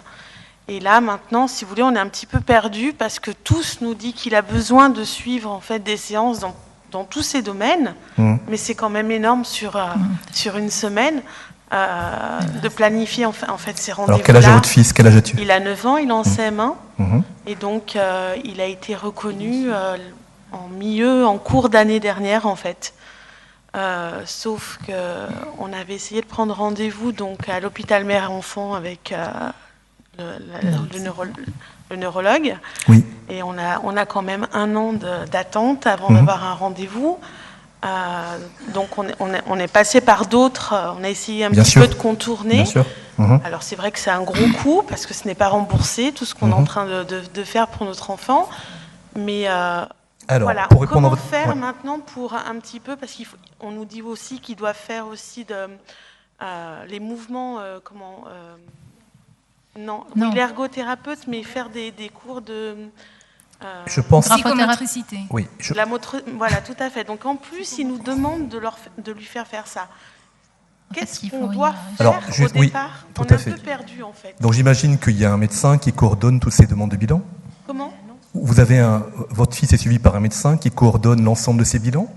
Et là maintenant, si vous voulez, on est un petit peu perdu parce que tous nous dit qu'il a besoin de suivre en fait des séances dans tous ces domaines, mais c'est quand même énorme sur une semaine. De planifier en fait ces rendez-vous. Alors quel âge a votre fils? Quel âge as-tu? Il a 9 ans, il est en CM1 et donc il a été reconnu en cours d'année dernière en fait. Sauf que on avait essayé de prendre rendez-vous donc à l'hôpital mère-enfant avec le neurologue. Oui. Et on a quand même 1 an d'attente avant d'avoir un rendez-vous. Donc on est passé par d'autres, on a essayé un petit peu de contourner. Alors c'est vrai que c'est un gros coût parce que ce n'est pas remboursé tout ce qu'on est en train de faire pour notre enfant. Mais alors, voilà, pour répondre comment faire maintenant pour un petit peu, parce qu'on nous dit aussi qu'ils doivent faire aussi les mouvements, oui, l'ergothérapeute, mais faire des cours de... je pense psychomotricité. Oui. Voilà, tout à fait. Donc en plus, ils nous demandent de lui faire ça. Qu'est-ce qu'on doit faire au départ? Tout On est à fait. un peu perdu en fait. Donc j'imagine qu'il y a un médecin qui coordonne toutes ces demandes de bilan. Comment? Vous avez votre fils est suivi par un médecin qui coordonne l'ensemble de ces bilans?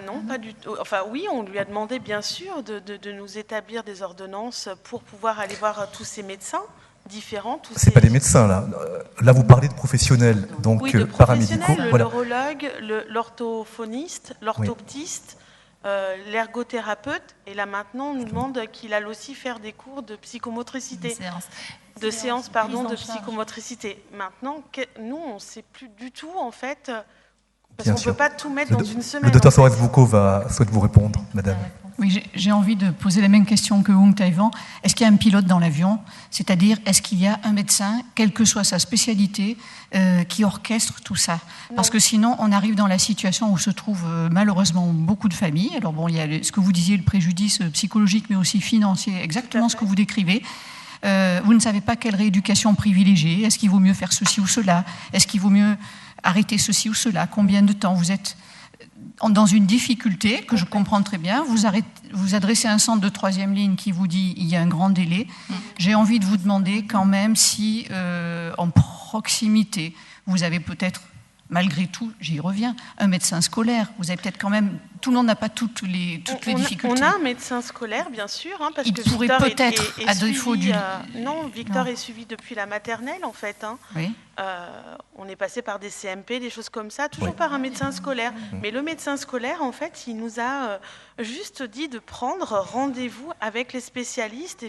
Non, pas du tout. Enfin oui, on lui a demandé bien sûr de nous établir des ordonnances pour pouvoir aller voir tous ces médecins différents. C'est pas des médecins là. Là vous parlez de professionnels, donc oui, de paramédicaux. Le voilà. neurologue, l'orthophoniste, l'orthoptiste, l'ergothérapeute. Et là maintenant, on nous demande qu'il aille aussi faire des cours de psychomotricité. De psychomotricité. Maintenant, nous, on ne sait plus du tout en fait. Parce qu'on ne peut pas tout mettre dans une semaine. Le docteur Sorez-Boucault souhaite vous répondre, madame. Oui, j'ai envie de poser la même question que Hung Taïwan. Est-ce qu'il y a un pilote dans l'avion? C'est-à-dire, est-ce qu'il y a un médecin, quelle que soit sa spécialité, qui orchestre tout ça? Parce que sinon, on arrive dans la situation où se trouvent malheureusement beaucoup de familles. Alors bon, il y a ce que vous disiez, le préjudice psychologique, mais aussi financier, exactement ce que vous décrivez. Vous ne savez pas quelle rééducation privilégier. Est-ce qu'il vaut mieux faire ceci ou cela? Est-ce qu'il vaut mieux arrêter ceci ou cela? Combien de temps? Vous êtes dans une difficulté que je comprends très bien. Vous adressez à un centre de 3e ligne qui vous dit il y a un grand délai. J'ai envie de vous demander quand même si, en proximité. Vous avez peut-être, malgré tout, j'y reviens, un médecin scolaire. Vous avez peut-être quand même... Tout le monde n'a pas toutes les difficultés. On a un médecin scolaire, bien sûr, hein, parce il que pourrait Victor peut-être, à défaut du... Non, Victor est suivi depuis la maternelle, en fait. Hein. Oui. On est passé par des CMP, des choses comme ça, toujours par un médecin scolaire. Mais le médecin scolaire, en fait, il nous a juste dit de prendre rendez-vous avec les spécialistes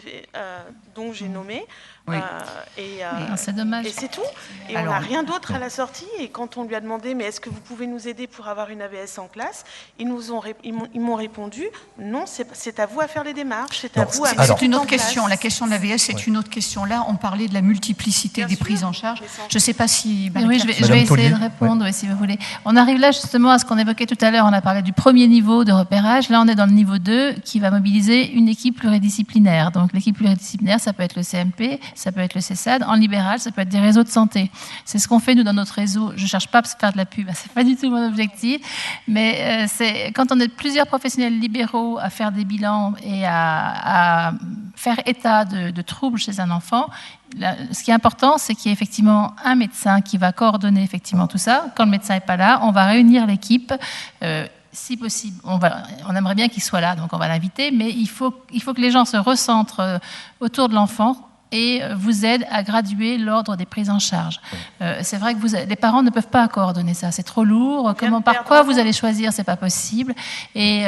dont j'ai nommé. Oui. C'est dommage. Et c'est tout. Et alors, on n'a rien d'autre à la sortie. Et quand on lui a demandé, mais est-ce que vous pouvez nous aider pour avoir une AVS en classe, ils m'ont répondu, non, c'est à vous à faire les démarches, c'est à vous à mettre en place. C'est une autre question. La question de l'AVS, c'est une autre question. Là, on parlait de la multiplicité des prises en charge. Je ne sais pas si... Oui, je vais essayer de répondre, si vous voulez. On arrive là justement à ce qu'on évoquait tout à l'heure. On a parlé du premier niveau de repérage. Là, on est dans le niveau 2 qui va mobiliser une équipe pluridisciplinaire. Donc, l'équipe pluridisciplinaire, ça peut être le CMP, ça peut être le CESAD. En libéral, ça peut être des réseaux de santé. C'est ce qu'on fait, nous, dans notre réseau. Je ne cherche pas à faire de la pub. Ce n'est pas du tout mon objectif. Mais c'est quand on est plusieurs professionnels libéraux à faire des bilans et à faire état de troubles chez un enfant, ce qui est important, c'est qu'il y ait effectivement un médecin qui va coordonner effectivement tout ça. Quand le médecin n'est pas là, on va réunir l'équipe. Si possible, on aimerait bien qu'il soit là, donc on va l'inviter, mais il faut que les gens se recentrent autour de l'enfant et vous aident à graduer l'ordre des prises en charge. C'est vrai que les parents ne peuvent pas coordonner ça, c'est trop lourd. Par quoi vous allez choisir, c'est pas possible. Et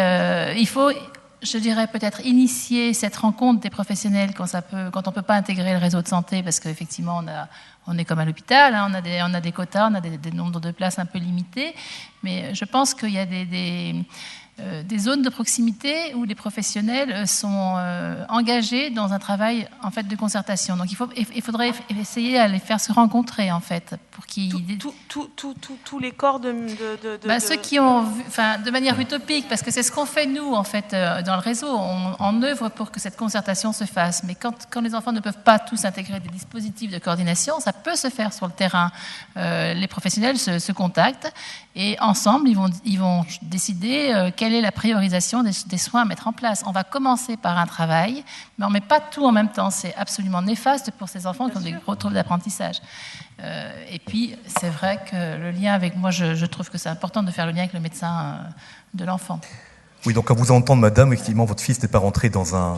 il faut, je dirais, peut-être initier cette rencontre des professionnels quand on peut pas intégrer le réseau de santé, parce qu'effectivement on est comme à l'hôpital, hein, on a des quotas, on a des nombres de places un peu limités, mais je pense qu'il y a des zones de proximité où les professionnels sont engagés dans un travail en fait de concertation. Donc il faudrait essayer à les faire se rencontrer en fait pour qu'ils tous les corps ceux qui ont vu, enfin de manière utopique, parce que c'est ce qu'on fait nous en fait dans le réseau, on œuvre pour que cette concertation se fasse. Mais quand les enfants ne peuvent pas tous intégrer des dispositifs de coordination, ça peut se faire sur le terrain. Les professionnels se contactent et ensemble ils vont décider quelle est la priorisation des soins à mettre en place. On va commencer par un travail, mais on ne met pas tout en même temps. C'est absolument néfaste pour ces enfants qui ont des gros troubles d'apprentissage. Et puis, c'est vrai que le lien avec moi, je trouve que c'est important de faire le lien avec le médecin de l'enfant. Oui, donc à vous entendre, madame, effectivement, votre fils n'est pas rentré dans un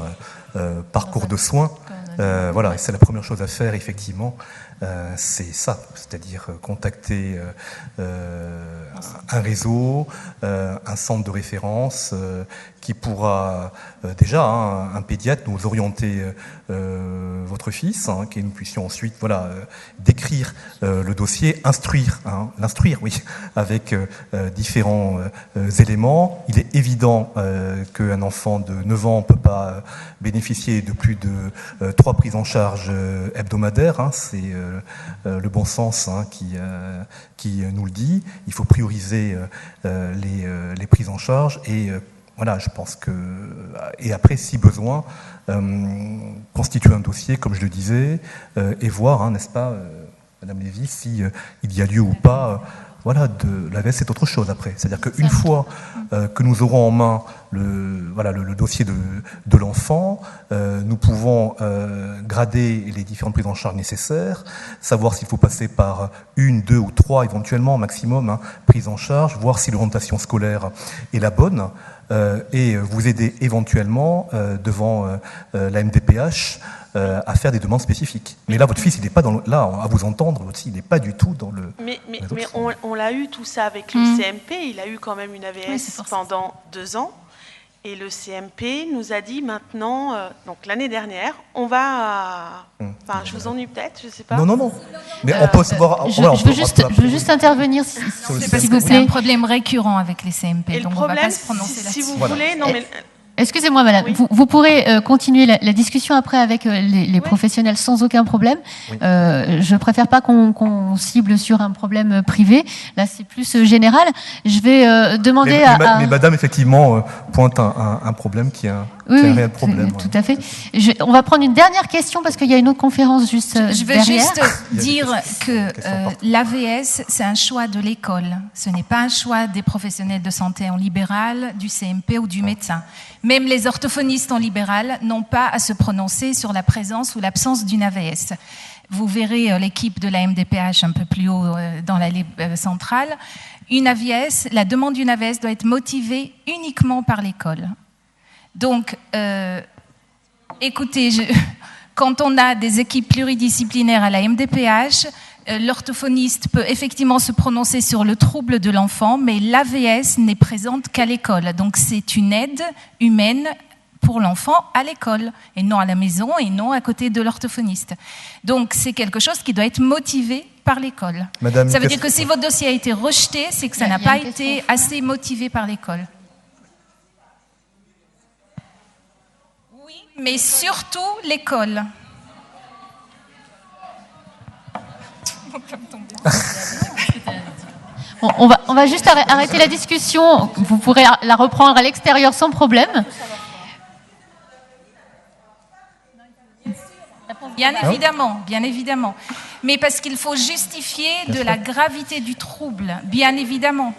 parcours de soins. Voilà, c'est la première chose à faire, effectivement. C'est ça, c'est-à-dire contacter un réseau, un centre de référence qui pourra déjà, un pédiatre, nous orienter votre fils, que nous puissions ensuite décrire le dossier, l'instruire, oui, avec différents éléments. Il est évident qu'un enfant de 9 ans ne peut pas bénéficier de plus de 3 prises en charge hebdomadaires. C'est le bon sens qui nous le dit. Il faut prioriser les prises en charge et voilà, je pense que... Et après, si besoin, constituer un dossier, comme je le disais, et voir, n'est-ce pas, Madame Lévy, s'il y a lieu ou pas... Voilà, l'AVS, c'est autre chose après. C'est-à-dire qu'une fois que nous aurons en main le dossier de l'enfant, nous pouvons grader les différentes prises en charge nécessaires, savoir s'il faut passer par 1, 2 ou 3 éventuellement maximum prises en charge, voir si l'orientation scolaire est la bonne, et vous aider éventuellement devant la MDPH à faire des demandes spécifiques. Mais là, votre fils, il n'est pas là, à vous entendre, votre fils, il n'est pas du tout dans le... Mais on l'a eu tout ça avec le CMP, il a eu quand même une AVS pendant 2 ans, et le CMP nous a dit maintenant, donc l'année dernière, on va... Enfin, je vous ennuie peut-être, je ne sais pas. Non. Mais on peut se voir... Je veux juste intervenir, s'il vous plaît. C'est un problème récurrent avec les CMP, et donc le on ne va problème, pas se prononcer là-dessus. si vous voulez... Non, mais... Excusez-moi, madame, oui. Vous pourrez continuer la discussion après avec les professionnels sans aucun problème. Oui. Je préfère pas qu'on cible sur un problème privé. Là, c'est plus général. Je vais demander mais madame, effectivement, pointe un problème qui est un réel problème. Tout à fait. On va prendre une dernière question parce qu'il y a une autre conférence juste derrière. Je veux juste dire que l'AVS, c'est un choix de l'école. Ce n'est pas un choix des professionnels de santé en libéral, du CMP ou du médecin. Même les orthophonistes en libéral n'ont pas à se prononcer sur la présence ou l'absence d'une AVS. vous verrez l'équipe de la MDPH un peu plus haut dans l'allée centrale. Une AVS, la demande d'une AVS doit être motivée uniquement par l'école. Donc, écoutez, quand on a des équipes pluridisciplinaires à la MDPH, l'orthophoniste peut effectivement se prononcer sur le trouble de l'enfant, mais l'AVS n'est présente qu'à l'école. Donc, c'est une aide humaine pour l'enfant à l'école, et non à la maison, et non à côté de l'orthophoniste. Donc, c'est quelque chose qui doit être motivé par l'école. Madame, ça veut dire que si votre dossier a été rejeté, c'est que ça n'a pas été assez motivé par l'école. Oui, mais surtout l'école. On va juste arrêter la discussion. Vous pourrez la reprendre à l'extérieur sans problème. Bien évidemment. Mais parce qu'il faut justifier de la gravité du trouble, bien évidemment.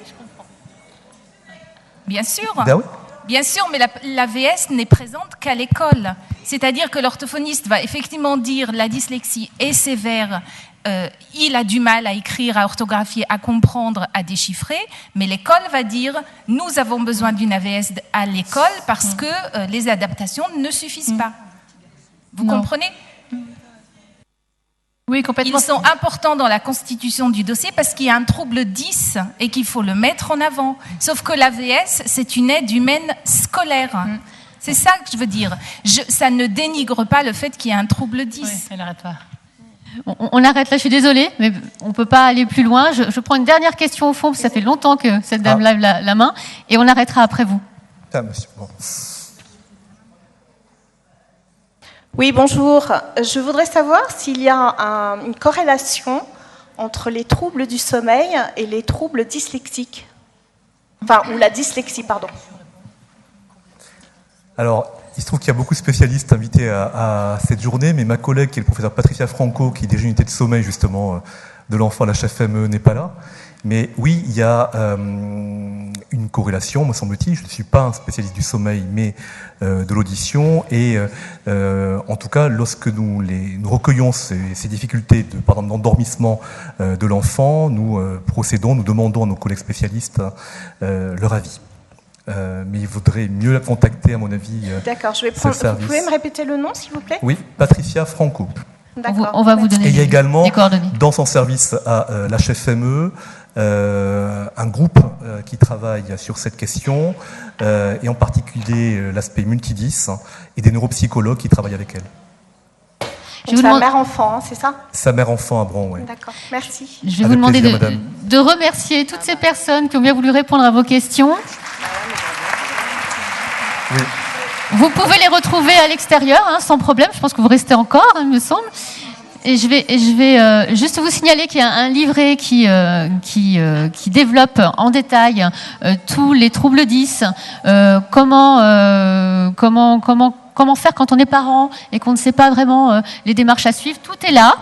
Bien sûr. Ben oui. Bien sûr, mais l'AVS n'est présente qu'à l'école. C'est-à-dire que l'orthophoniste va effectivement dire la dyslexie est sévère, il a du mal à écrire, à orthographier, à comprendre, à déchiffrer, mais l'école va dire nous avons besoin d'une AVS à l'école parce que les adaptations ne suffisent pas. Vous comprenez ? Oui, complètement. Ils sont importants dans la constitution du dossier parce qu'il y a un trouble 10 et qu'il faut le mettre en avant. Sauf que l'AVS, c'est une aide humaine scolaire. C'est ça que je veux dire. Ça ne dénigre pas le fait qu'il y ait un trouble 10. Oui, elle n'arrête pas. On arrête là, je suis désolée, mais on ne peut pas aller plus loin. Je prends une dernière question au fond, parce que ça fait longtemps que cette dame lève la main, et on arrêtera après vous. Ah, monsieur, bon. Oui, bonjour. Je voudrais savoir s'il y a une corrélation entre les troubles du sommeil et les troubles dyslexiques. Enfin, ou la dyslexie, pardon. Alors, il se trouve qu'il y a beaucoup de spécialistes invités à cette journée, mais ma collègue, qui est le professeur Patricia Franco, qui est déjà une unité de sommeil, justement, de l'enfant à la HFME, n'est pas là. Mais oui, il y a une corrélation, me semble-t-il. Je ne suis pas un spécialiste du sommeil, mais de l'audition. Et en tout cas, lorsque nous recueillons ces difficultés, par exemple, d'endormissement de l'enfant, nous demandons à nos collègues spécialistes leur avis. Mais il vaudrait mieux la contacter, à mon avis. D'accord, je vais prendre. Vous pouvez me répéter le nom, s'il vous plaît ? Oui, Patricia Franco. On va vous donner et il y a également, des coordonnées. dans son service à l'HFME, un groupe qui travaille sur cette question, et en particulier l'aspect multidis, et des neuropsychologues qui travaillent avec elle. Donc sa mère-enfant, c'est ça ? Sa mère-enfant à Bron, oui. D'accord, merci. Je vais vous demander de remercier toutes ces personnes qui ont bien voulu répondre à vos questions. Oui. Vous pouvez les retrouver à l'extérieur, sans problème. Je pense que vous restez encore, il me semble. Et je vais juste vous signaler qu'il y a un livret qui développe en détail tous les troubles 10, comment faire quand on est parent et qu'on ne sait pas vraiment les démarches à suivre. Tout est là.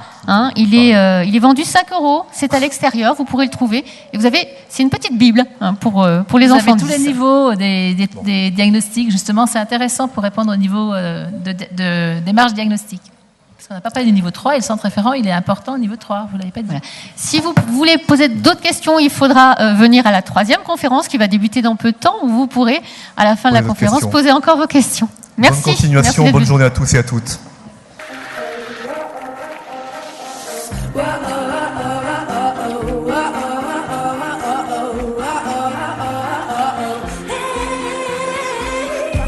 Il est vendu 5 €. C'est à l'extérieur. Vous pourrez le trouver. Et c'est une petite bible pour les enfants. Vous avez tous les niveaux des diagnostics. Justement, c'est intéressant pour répondre au niveau de démarche diagnostique. Parce qu'on n'a pas parlé du niveau 3 et le centre référent, il est important au niveau 3. Vous ne l'avez pas dit. Voilà. Si vous voulez poser d'autres questions, il faudra venir à la 3e conférence qui va débuter dans peu de temps, où vous pourrez, à la fin de la conférence, poser encore vos questions. Merci. Bonne continuation, bonne journée à tous et à toutes.